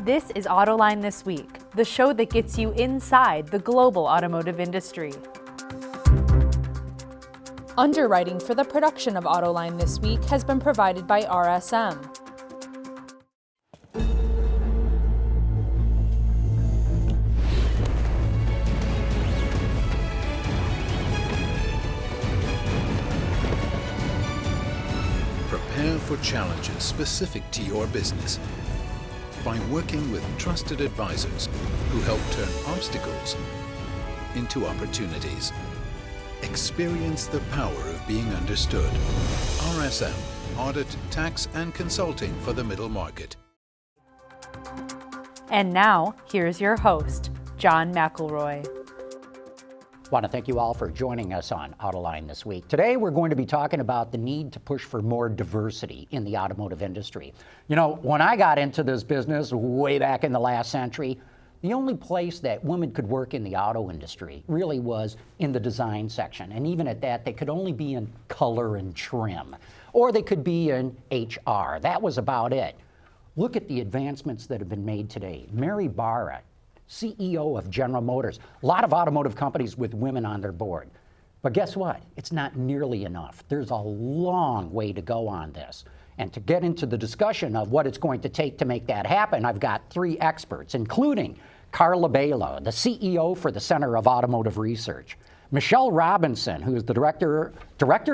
This is Autoline This Week, the show that gets you inside the global automotive industry. Underwriting for the production of Autoline This Week has been provided by RSM. Prepare for challenges specific to your business by working with trusted advisors who help turn obstacles into opportunities. Experience the power of being understood. RSM, Audit, Tax, and Consulting for the Middle Market. And now, here's your host, John McElroy. I want to thank you all for joining us on Autoline This Week. Today we're going to be talking about the need to push for more diversity in the automotive industry. You know, when I got into this business way back in the last century, the only place that women could work in the auto industry really was in the design section. And even at that, they could only be in color and trim, or they could be in HR. That was about it. Look at the advancements that have been made today. Mary Barra, CEO of General Motors, a lot of automotive companies with women on their board. But guess what? It's not nearly enough. There's a long way to go on this. And to get into the discussion of what it's going to take to make that happen, I've got three experts, including Carla Bailo, the CEO for the Center of Automotive Research, Michelle Robinson, who is the director,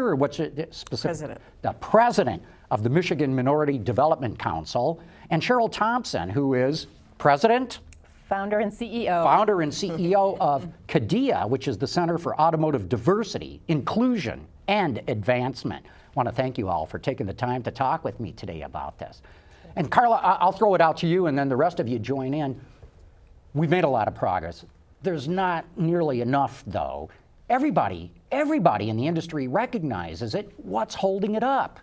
or what's it specific? President. The president of the Michigan Minority Development Council, and Cheryl Thompson, who is president, Founder and CEO. Founder and CEO of CADIA, which is the Center for Automotive Diversity, Inclusion, and Advancement. I want to thank you all for taking the time to talk with me today about this. And Carla, I'll throw it out to you, and then the rest of you join in. We've made a lot of progress. There's not nearly enough, though. Everybody in the industry recognizes it. What's holding it up?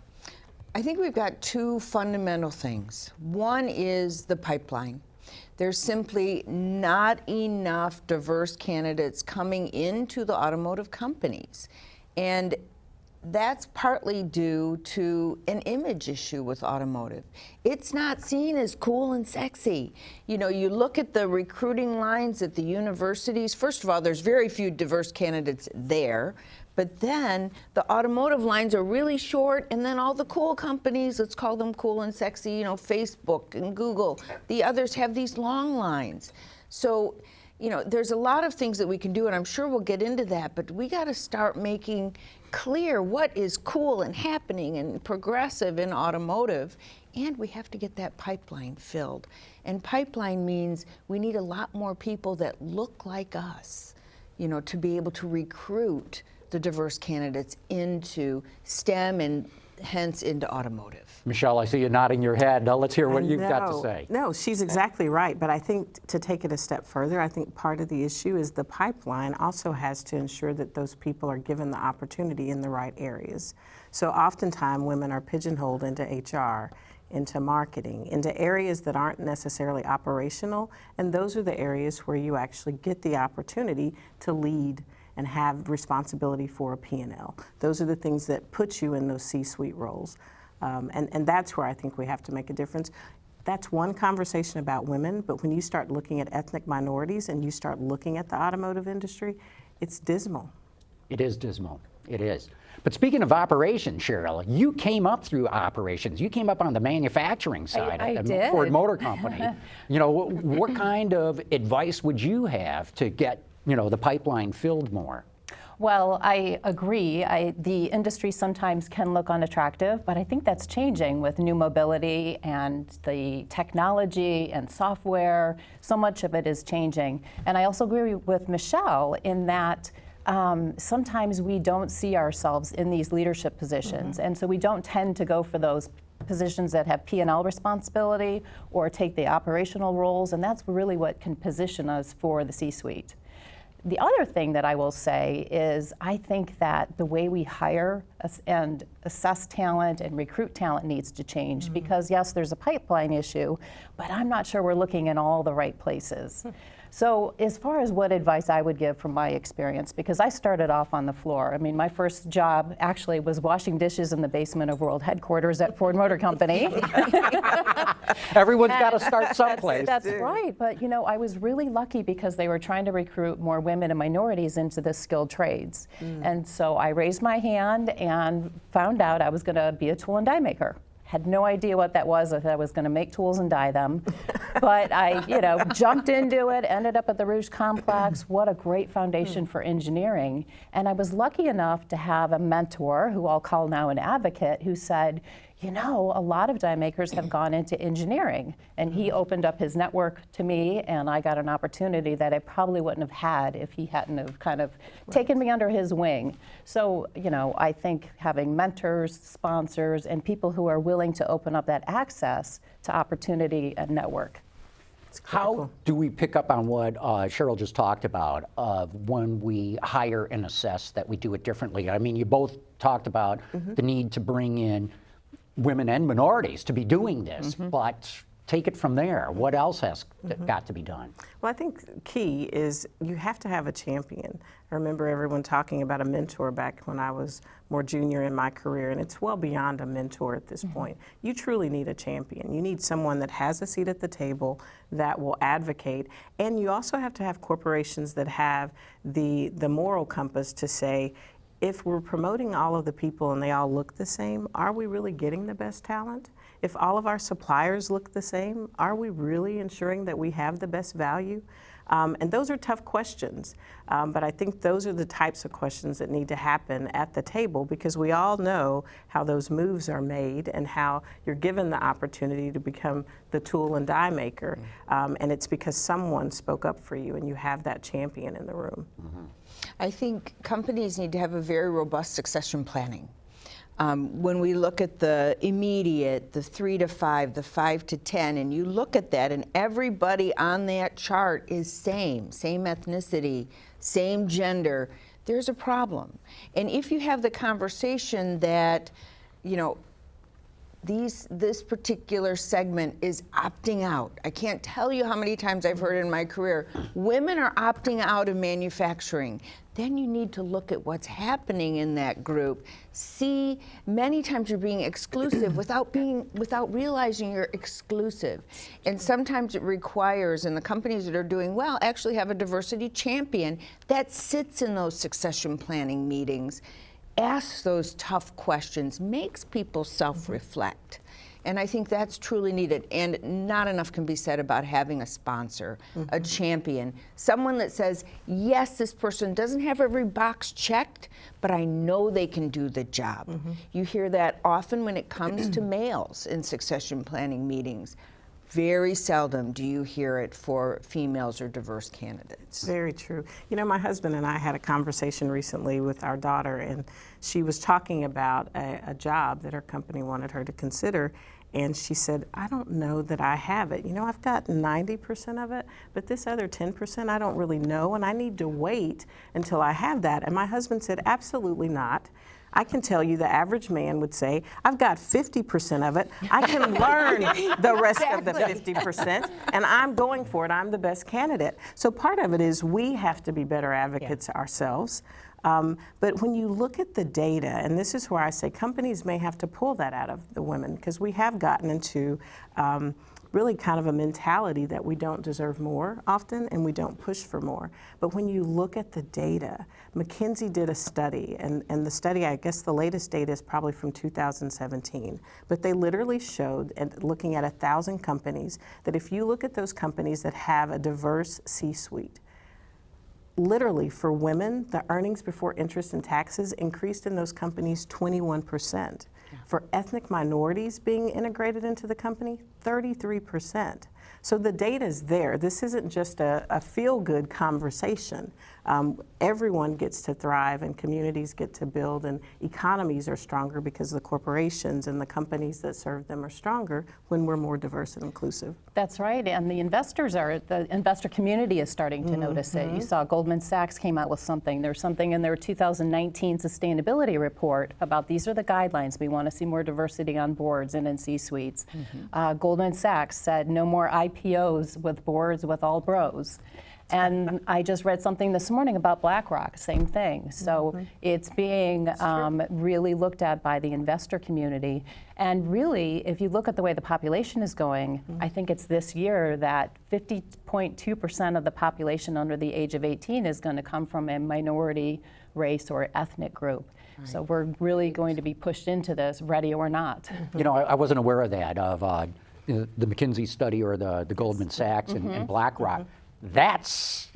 I think we've got two fundamental things. One is the pipeline. There's simply not enough diverse candidates coming into the automotive companies. And that's partly due to an image issue with automotive. It's not seen as cool and sexy. You know, you look at the recruiting lines at the universities. First of all, there's very few diverse candidates there. But then the automotive lines are really short, and then all the cool companies, let's call them cool and sexy, you know, Facebook and Google, the others have these long lines. So, you know, there's a lot of things that we can do, and I'm sure we'll get into that, but we got to start making clear what is cool and happening and progressive in automotive, and we have to get that pipeline filled. And pipeline means we need a lot more people that look like us, you know, to be able to recruit the diverse candidates into STEM and hence into automotive. Michelle, I see you nodding your head. Now let's hear what you've got to say. No, she's exactly right. But I think to take it a step further, I think part of the issue is the pipeline also has to ensure that those people are given the opportunity in the right areas. So oftentimes women are pigeonholed into HR, into marketing, into areas that aren't necessarily operational. And those are the areas where you actually get the opportunity to lead and have responsibility for a P&L. Those are the things that put you in those C-suite roles. And that's where I think we have to make a difference. That's one conversation about women, but when you start looking at ethnic minorities and you start looking at the automotive industry, it's dismal. It is dismal. It is. But speaking of operations, Cheryl, you came up through operations. You came up on the manufacturing side at the Ford Motor Company. You know, what kind of advice would you have to get, you know, the pipeline filled more? Well, I agree. The industry sometimes can look unattractive, but I think that's changing with new mobility and the technology and software. So much of it is changing. And I also agree with Michelle in that sometimes we don't see ourselves in these leadership positions. And so we don't tend to go for those positions that have P&L responsibility or take the operational roles. And that's really what can position us for the C-suite. The other thing that I will say is I think that the way we hire and assess talent and recruit talent needs to change because yes, there's a pipeline issue, but I'm not sure we're looking in all the right places. So as far as what advice I would give from my experience, because I started off on the floor. I mean, my first job actually was washing dishes in the basement of world headquarters at Ford Motor Company. Everyone's got to start someplace. That's right. But, you know, I was really lucky because they were trying to recruit more women and minorities into the skilled trades. And so I raised my hand and found out I was going to be a tool and die maker. Had no idea what that was. I thought I was going to make tools and dye them. But I, you know, jumped into it, ended up at the Rouge Complex. What a great foundation for engineering. And I was lucky enough to have a mentor, who I'll call now an advocate, who said, you know, a lot of die makers have gone into engineering. And he opened up his network to me, and I got an opportunity that I probably wouldn't have had if he hadn't have kind of taken me under his wing. So, you know, I think having mentors, sponsors, and people who are willing to open up that access to opportunity and network. How do we pick up on what Cheryl just talked about when we hire and assess that we do it differently? I mean, you both talked about the need to bring in women and minorities to be doing this, but take it from there. What else has got to be done? Well, I think key is you have to have a champion. I remember everyone talking about a mentor back when I was more junior in my career, and it's well beyond a mentor at this point. You truly need a champion. You need someone that has a seat at the table, that will advocate, and you also have to have corporations that have the moral compass to say, if we're promoting all of the people and they all look the same, are we really getting the best talent? If all of our suppliers look the same, are we really ensuring that we have the best value? And those are tough questions, but I think those are the types of questions that need to happen at the table, because we all know how those moves are made and how you're given the opportunity to become the tool and die maker, and it's because someone spoke up for you and you have that champion in the room. I think companies need to have a very robust succession planning. When we look at the immediate, the 3 to 5, the 5 to 10, and you look at that and everybody on that chart is same ethnicity, same gender, there's a problem. And if you have the conversation that, you know, this particular segment is opting out. I can't tell you how many times I've heard in my career, women are opting out of manufacturing. Then you need to look at what's happening in that group. See, many times you're being exclusive without realizing you're exclusive. And sometimes it requires, and the companies that are doing well actually have a diversity champion that sits in those succession planning meetings, asks those tough questions, makes people self-reflect. And I think that's truly needed. And not enough can be said about having a sponsor, a champion, someone that says, yes, this person doesn't have every box checked, but I know they can do the job. You hear that often when it comes to males in succession planning meetings. Very seldom do you hear it for females or diverse candidates. Very true. You know, my husband and I had a conversation recently with our daughter, and she was talking about a job that her company wanted her to consider, and she said, I don't know that I have it. You know, I've got 90% of it, but this other 10% I don't really know, and I need to wait until I have that. And my husband said, absolutely not. I can tell you the average man would say, I've got 50% of it. I can learn the rest of the 50%, and I'm going for it. I'm the best candidate. So part of it is we have to be better advocates ourselves. But when you look at the data, and this is where I say companies may have to pull that out of the women, because we have gotten into really kind of a mentality that we don't deserve more often and we don't push for more. But when you look at the data, McKinsey did a study, and the study, I guess the latest data is probably from 2017, but they literally showed, and looking at 1,000 companies, that if you look at those companies that have a diverse C-suite, literally for women, the earnings before interest and taxes increased in those companies 21%. For ethnic minorities being integrated into the company, 33%. So the data is there. This isn't just a feel-good conversation. Everyone gets to thrive, and communities get to build, and economies are stronger because the corporations and the companies that serve them are stronger when we're more diverse and inclusive. That's right, and the investor community is starting to notice it. You saw Goldman Sachs came out with something. There's something in their 2019 sustainability report about these are the guidelines. We want to see more diversity on boards and in C-suites. Goldman Sachs said no more IPOs with boards with all bros. And I just read something this morning about BlackRock, same thing. So it's being really looked at by the investor community. And really, if you look at the way the population is going, I think it's this year that 50.2% of the population under the age of 18 is going to come from a minority race or ethnic group. Right. So we're really going to be pushed into this, ready or not. You know, I wasn't aware of that, of the McKinsey study or the Goldman Sachs and BlackRock. That's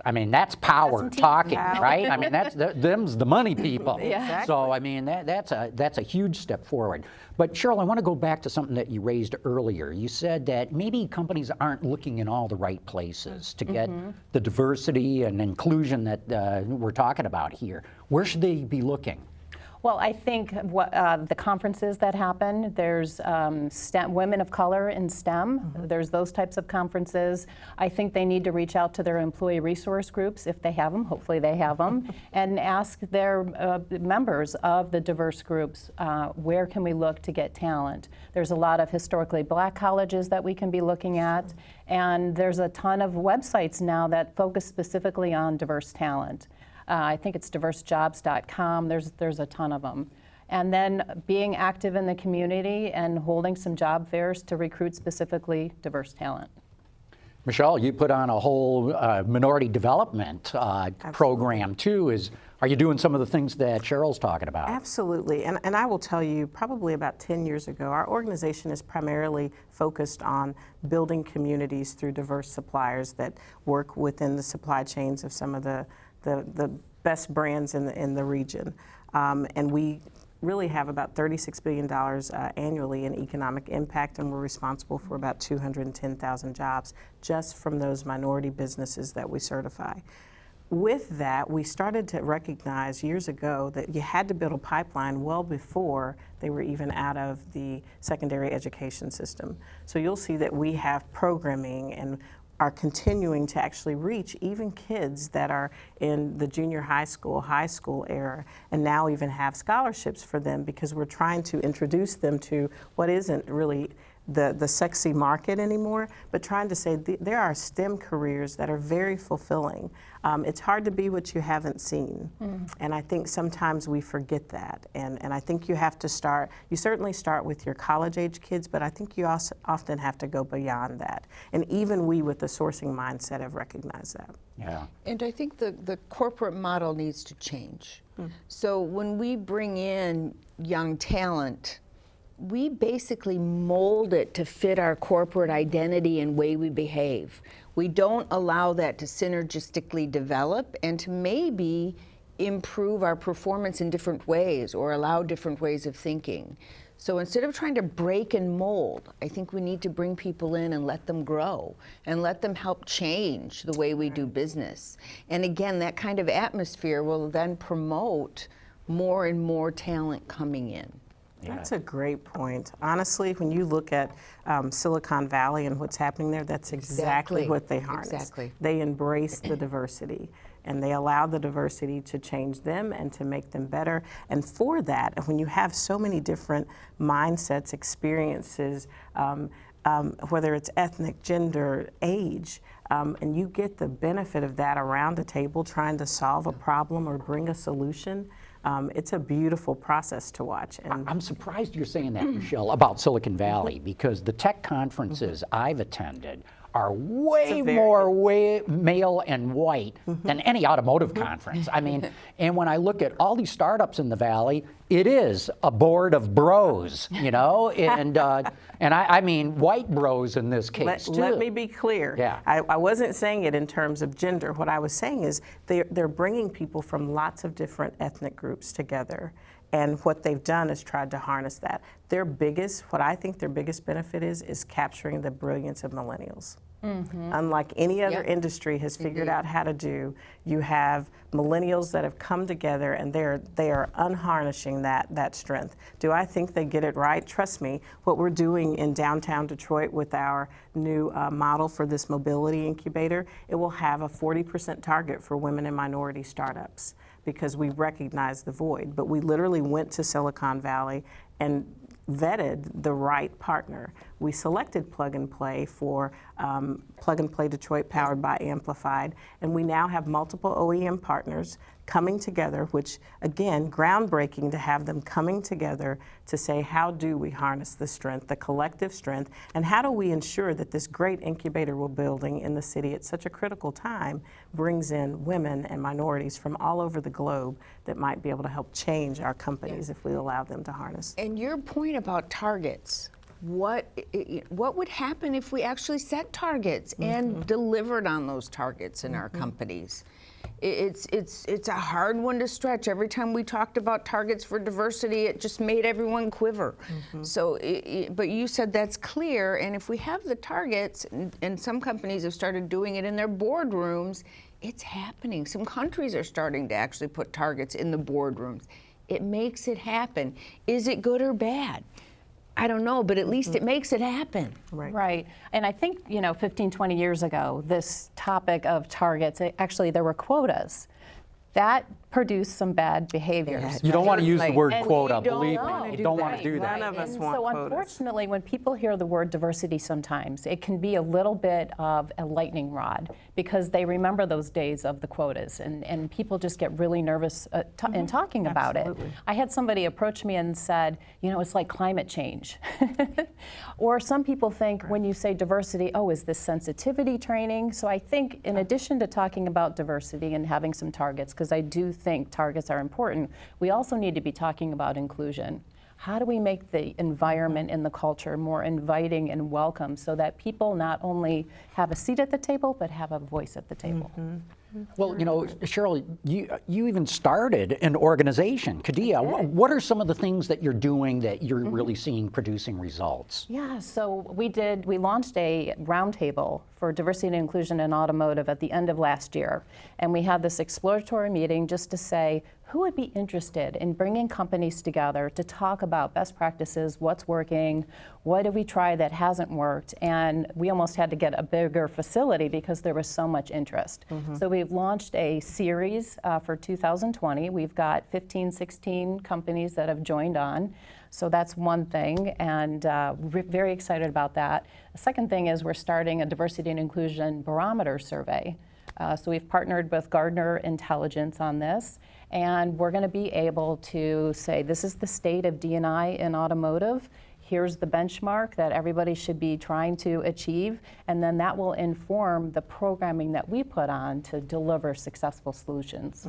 power talking, right? I mean, them's the money people. Yeah. So I mean, that's a huge step forward. But Cheryl, I want to go back to something that you raised earlier. You said that maybe companies aren't looking in all the right places to get the diversity and inclusion that we're talking about here. Where should they be looking? Well, I think the conferences that happen, there's STEM, women of color in STEM, there's those types of conferences. I think they need to reach out to their employee resource groups, if they have them, hopefully they have them, and ask their members of the diverse groups, where can we look to get talent? There's a lot of historically black colleges that we can be looking at, and there's a ton of websites now that focus specifically on diverse talent. I think it's diversejobs.com. There's a ton of them. And then being active in the community and holding some job fairs to recruit specifically diverse talent. Michelle, you put on a whole minority development program too. Are you doing some of the things that Cheryl's talking about? Absolutely, and I will tell you, probably about 10 years ago, our organization is primarily focused on building communities through diverse suppliers that work within the supply chains of some of the best brands in the region. And we really have about $36 billion annually in economic impact, and we're responsible for about 210,000 jobs just from those minority businesses that we certify. With that, we started to recognize years ago that you had to build a pipeline well before they were even out of the secondary education system. So you'll see that we have programming and are continuing to actually reach even kids that are in the junior high school era, and now even have scholarships for them because we're trying to introduce them to what isn't really the sexy market anymore, but trying to say there are STEM careers that are very fulfilling. It's hard to be what you haven't seen, and I think sometimes we forget that, and I think you have to start, you certainly start with your college-age kids, but I think you also often have to go beyond that, and even we with the sourcing mindset have recognized that. Yeah. And I think the corporate model needs to change. So when we bring in young talent, we basically mold it to fit our corporate identity and way we behave. We don't allow that to synergistically develop and to maybe improve our performance in different ways or allow different ways of thinking. So instead of trying to break and mold, I think we need to bring people in and let them grow and let them help change the way we do business. And again, that kind of atmosphere will then promote more and more talent coming in. That's a great point. Honestly, when you look at Silicon Valley and what's happening there, that's exactly what they harness. Exactly. They embrace the diversity, and they allow the diversity to change them and to make them better. And for that, when you have so many different mindsets, experiences, whether it's ethnic, gender, age, and you get the benefit of that around the table trying to solve a problem or bring a solution, it's a beautiful process to watch. And I'm surprised you're saying that, Michelle, about Silicon Valley, because the tech conferences I've attended are way more male and white than any automotive conference. I mean, and when I look at all these startups in the Valley, it is a board of bros, you know, and I mean white bros in this case too. Let me be clear. Yeah. I wasn't saying it in terms of gender. What I was saying is they're bringing people from lots of different ethnic groups together. And what they've done is tried to harness that. What I think their biggest benefit is capturing the brilliance of millennials. Unlike any other industry has figured out how to do, you have millennials that have come together and they are unharnessing that strength. Do I think they get it right? Trust me, what we're doing in downtown Detroit with our new model for this mobility incubator, it will have a 40% target for women and minority startups because we recognize the void. But we literally went to Silicon Valley and vetted the right partner. we selected Plug and Play for Plug and Play Detroit powered by Amplified, and we now have multiple OEM partners coming together, which again, groundbreaking to have them coming together to say, how do we harness the strength, the collective strength, and how do we ensure that this great incubator we're building in the city at such a critical time brings in women and minorities from all over the globe that might be able to help change our companies if we allow them to harness. And your point about targets, what would happen if we actually set targets and delivered on those targets in our companies? It's a hard one to stretch. Every time we talked about targets for diversity, it just made everyone quiver. So, but you said that's clear, and if we have the targets, and some companies have started doing it in their boardrooms, it's happening. Some countries are starting to actually put targets in the boardrooms. It makes it happen. Is it good or bad? I don't know, but at least it makes it happen. Right. And I think, 15, 20 years ago, this topic of targets, actually there were quotas. That produced some bad behaviors. You don't want to use the word And quota, we don't believe me. wanna You do don't that. want to do that. None of us And want so quotas. unfortunately, when people hear the word diversity sometimes, it can be a little bit of a lightning rod because they remember those days of the quotas, and people just get really nervous in talking about it. I had somebody approach me and said, it's like climate change. Or some people think when you say diversity, oh, is this sensitivity training? So I think in addition to talking about diversity and having some targets, because I do think targets are important, we also need to be talking about inclusion. How do we make the environment and the culture more inviting and welcome so that people not only have a seat at the table, but have a voice at the table? Well, Cheryl, you even started an organization, CADIA. What are some of the things that you're doing that you're really seeing producing results? Yeah, so we launched a roundtable for diversity and inclusion in automotive at the end of last year. And we had this exploratory meeting just to say, who would be interested in bringing companies together to talk about best practices, what's working, what did we try that hasn't worked? And we almost had to get a bigger facility because there was so much interest. So we've launched a series for 2020. We've got 15, 16 companies that have joined on. So that's one thing, and we're very excited about that. The second thing is we're starting a diversity and inclusion barometer survey. So we've partnered with Gartner Intelligence on this, and we're going to be able to say this is the state of D&I in automotive. Here's the benchmark that everybody should be trying to achieve, and then that will inform the programming that we put on to deliver successful solutions.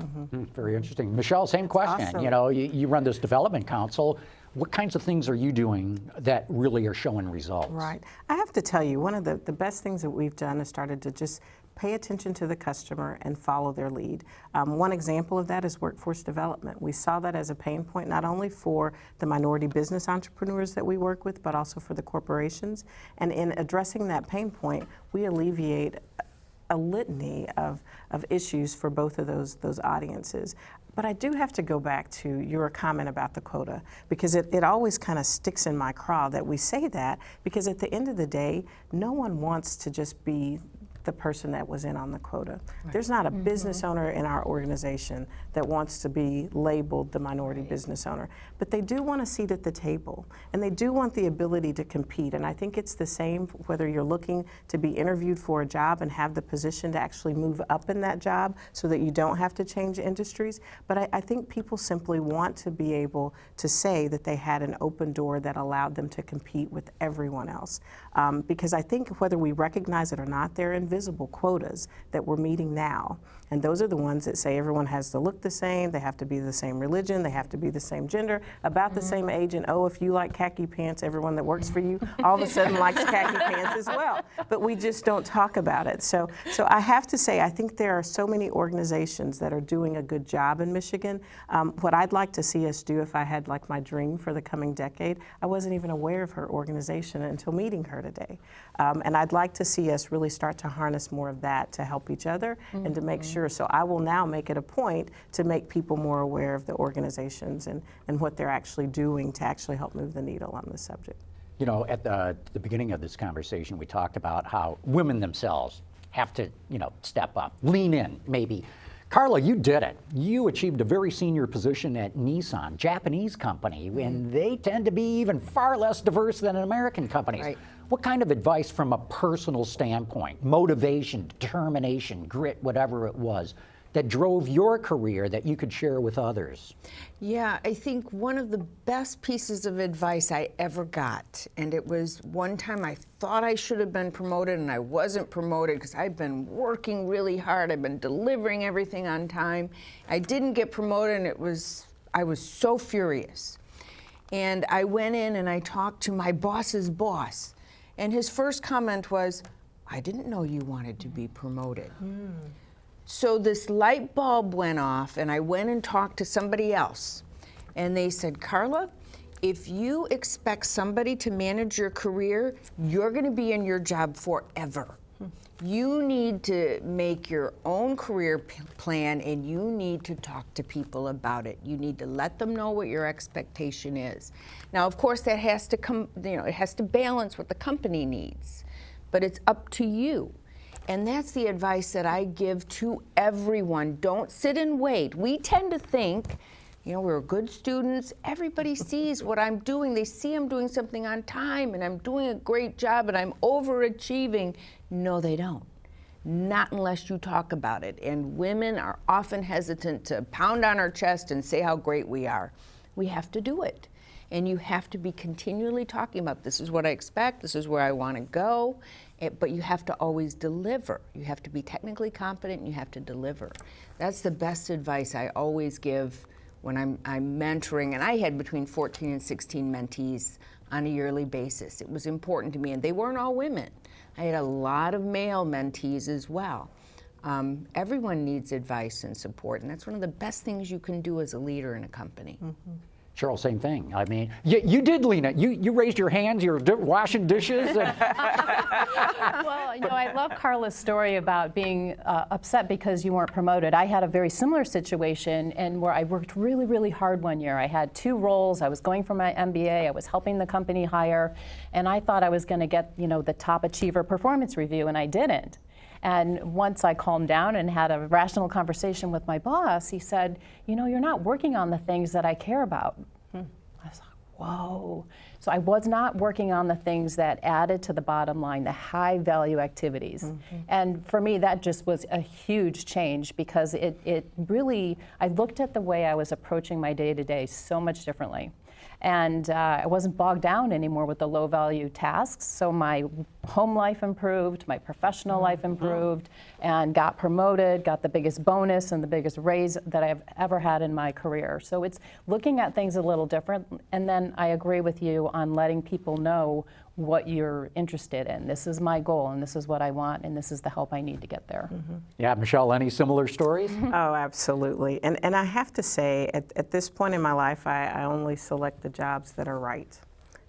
Very interesting. Michelle, same question. Awesome. You run this development council. What kinds of things are you doing that really are showing results? Right. I have to tell you, one of the best things that we've done is started to just pay attention to the customer and follow their lead. One example of that is workforce development. We saw that as a pain point not only for the minority business entrepreneurs that we work with, but also for the corporations. And in addressing that pain point, we alleviate a litany of issues for both of those audiences. But I do have to go back to your comment about the quota, because it always kind of sticks in my craw that we say that, because at the end of the day, no one wants to just be the person that was in on the quota. There's not a business owner in our organization that wants to be labeled the minority business owner, but they do want a seat at the table, and they do want the ability to compete. And I think it's the same whether you're looking to be interviewed for a job and have the position to actually move up in that job so that you don't have to change industries. But I think people simply want to be able to say that they had an open door that allowed them to compete with everyone else. Because I think whether we recognize it or not, they're invisible quotas that we're meeting now. And those are the ones that say everyone has to look the same, they have to be the same religion, they have to be the same gender, about the same age, and oh, if you like khaki pants, everyone that works for you all of a sudden likes khaki pants as well. But we just don't talk about it. So I have to say, I think there are so many organizations that are doing a good job in Michigan. What I'd like to see us do, if I had like my dream for the coming decade, I wasn't even aware of her organization until meeting her today. And I'd like to see us really start to harness more of that to help each other and to make sure. So I will now make it a point to make people more aware of the organizations and what they're actually doing to actually help move the needle on this subject. At the beginning of this conversation, we talked about how women themselves have to, step up, lean in, maybe. Carla, you did it. You achieved a very senior position at Nissan, Japanese company, and they tend to be even far less diverse than American companies. Right. What kind of advice from a personal standpoint, motivation, determination, grit, whatever it was, that drove your career that you could share with others? Yeah, I think one of the best pieces of advice I ever got, and it was one time I thought I should have been promoted and I wasn't promoted because I'd been working really hard, I'd been delivering everything on time. I didn't get promoted and I was so furious. And I went in and I talked to my boss's boss, and his first comment was, "I didn't know you wanted to be promoted." So this light bulb went off, and I went and talked to somebody else. And they said, "Carla, if you expect somebody to manage your career, you're going to be in your job forever. You need to make your own career plan, and you need to talk to people about it. You need to let them know what your expectation is." Now, of course, that has to come, it has to balance what the company needs, but it's up to you. And that's the advice that I give to everyone. Don't sit and wait. We tend to think, we're good students. Everybody sees what I'm doing. They see I'm doing something on time and I'm doing a great job and I'm overachieving. No, they don't. Not unless you talk about it. And women are often hesitant to pound on our chest and say how great we are. We have to do it. And you have to be continually talking about, this is what I expect, this is where I want to go. But you have to always deliver. You have to be technically competent and you have to deliver. That's the best advice I always give when I'm mentoring. And I had between 14 and 16 mentees on a yearly basis. It was important to me, and they weren't all women. I had a lot of male mentees as well. Everyone needs advice and support, and that's one of the best things you can do as a leader in a company. Mm-hmm. Cheryl, same thing. I mean, you did, Lena. You raised your hands. You were washing dishes. And Well, I love Carla's story about being upset because you weren't promoted. I had a very similar situation, and where I worked really, really hard one year. I had 2 roles. I was going for my MBA. I was helping the company hire, and I thought I was going to get, the top achiever performance review, and I didn't. And once I calmed down and had a rational conversation with my boss, he said, you're not working on the things that I care about. I was like, whoa. So I was not working on the things that added to the bottom line, the high value activities. Mm-hmm. And for me, that just was a huge change, because it really, I looked at the way I was approaching my day-to-day so much differently. And I wasn't bogged down anymore with the low-value tasks, so my home life improved, my professional life improved, and got promoted, got the biggest bonus and the biggest raise that I've ever had in my career. So it's looking at things a little different, and then I agree with you on letting people know what you're interested in. This is my goal, and this is what I want, and this is the help I need to get there. Mm-hmm. Yeah, Michelle, any similar stories? Oh, absolutely. And I have to say, at this point in my life, I only select the jobs that are right.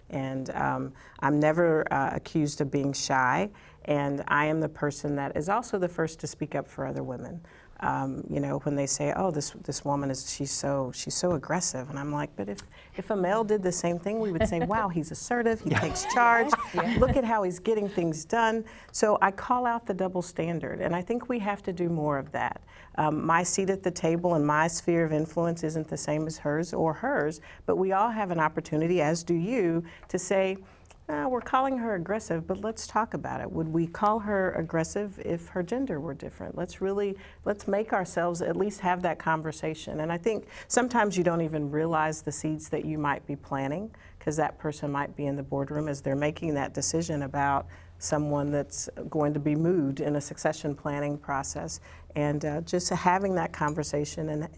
And I'm never accused of being shy, and I am the person that is also the first to speak up for other women. When they say, "Oh, this woman she's so aggressive," and I'm like, but if a male did the same thing, we would say, "Wow, he's assertive. He takes charge. Look at how he's getting things done." So I call out the double standard, and I think we have to do more of that. My seat at the table and my sphere of influence isn't the same as hers, but we all have an opportunity, as do you, to say, we're calling her aggressive, but let's talk about it. Would we call her aggressive if her gender were different? Let's make ourselves at least have that conversation. And I think sometimes you don't even realize the seeds that you might be planting, because that person might be in the boardroom as they're making that decision about someone that's going to be moved in a succession planning process. And just having that conversation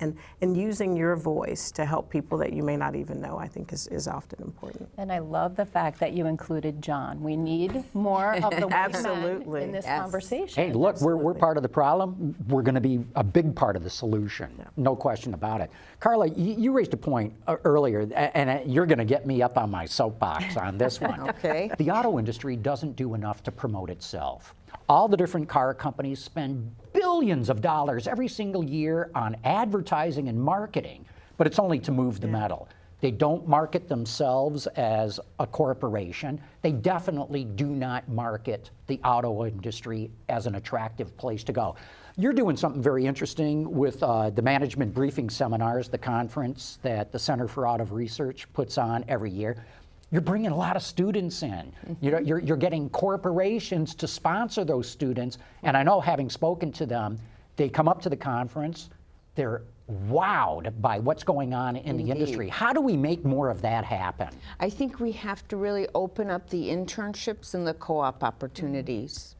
and using your voice to help people that you may not even know, I think is often important. And I love the fact that you included John. We need more of the Absolutely. in this conversation. Hey, look, we're part of the problem. We're going to be a big part of the solution. Yeah. No question about it. Carla, you raised a point earlier, and you're going to get me up on my soapbox on this one. Okay. The auto industry doesn't do enough to promote itself. All the different car companies spend billions of dollars every single year on advertising and marketing, but it's only to move the metal. They don't market themselves as a corporation. They definitely do not market the auto industry as an attractive place to go. You're doing something very interesting with the management briefing seminars, the conference that the Center for Auto Research puts on every year. you're bringing a lot of students in. You're getting corporations to sponsor those students. And I know, having spoken to them, they come up to the conference, they're wowed by what's going on in the industry. How do we make more of that happen? I think we have to really open up the internships and the co-op opportunities.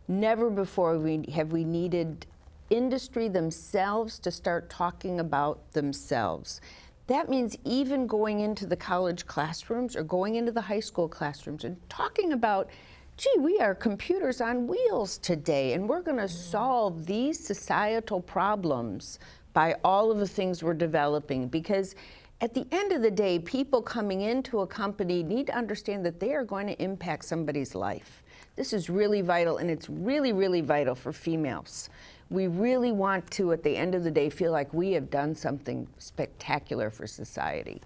Never before have we needed industry themselves to start talking about themselves. That means even going into the college classrooms or going into the high school classrooms and talking about, gee, we are computers on wheels today, and we're going to solve these societal problems by all of the things we're developing. Because at the end of the day, people coming into a company need to understand that they are going to impact somebody's life. This is really vital, and it's really, really vital for females. We really want to, at the end of the day, feel like we have done something spectacular for society.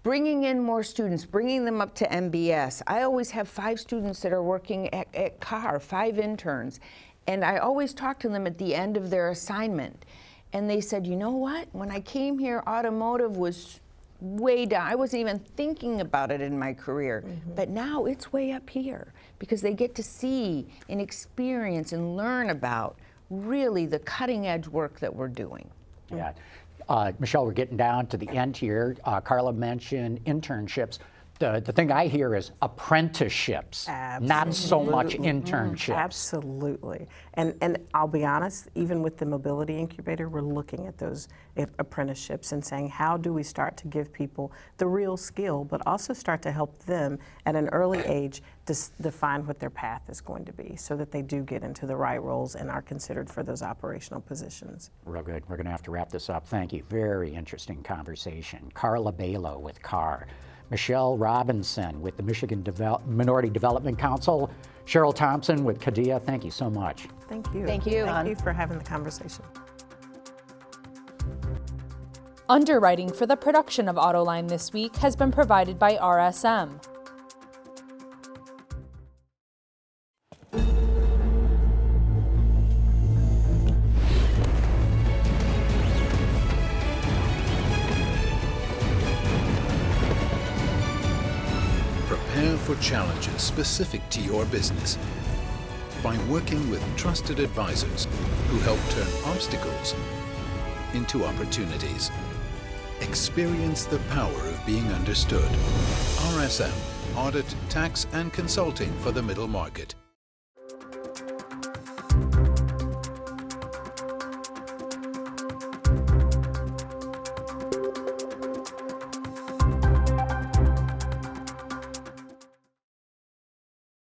Bringing in more students, bringing them up to MBS. I always have 5 students that are working at CAR, 5 interns, and I always talk to them at the end of their assignment. And they said, you know what? When I came here, automotive was way down. I wasn't even thinking about it in my career. But now it's way up here because they get to see and experience and learn about really the cutting edge work that we're doing. Yeah. Michelle, we're getting down to the end here. Carla mentioned internships. The thing I hear is apprenticeships, not so much internships. Absolutely. And I'll be honest, even with the Mobility Incubator, we're looking at those apprenticeships and saying, how do we start to give people the real skill, but also start to help them at an early age to define what their path is going to be so that they do get into the right roles and are considered for those operational positions. Real good. We're going to have to wrap this up. Thank you. Very interesting conversation. Carla Bailo with CAR. Michelle Robinson with the Michigan Minority Development Council. Cheryl Thompson with CADIA. Thank you so much. Thank you. Thank you. Thank you for having the conversation. Underwriting for the production of Autoline This Week has been provided by RSM. Prepare for challenges specific to your business by working with trusted advisors who help turn obstacles into opportunities. Experience the power of being understood. RSM, Audit, Tax, and Consulting for the Middle Market.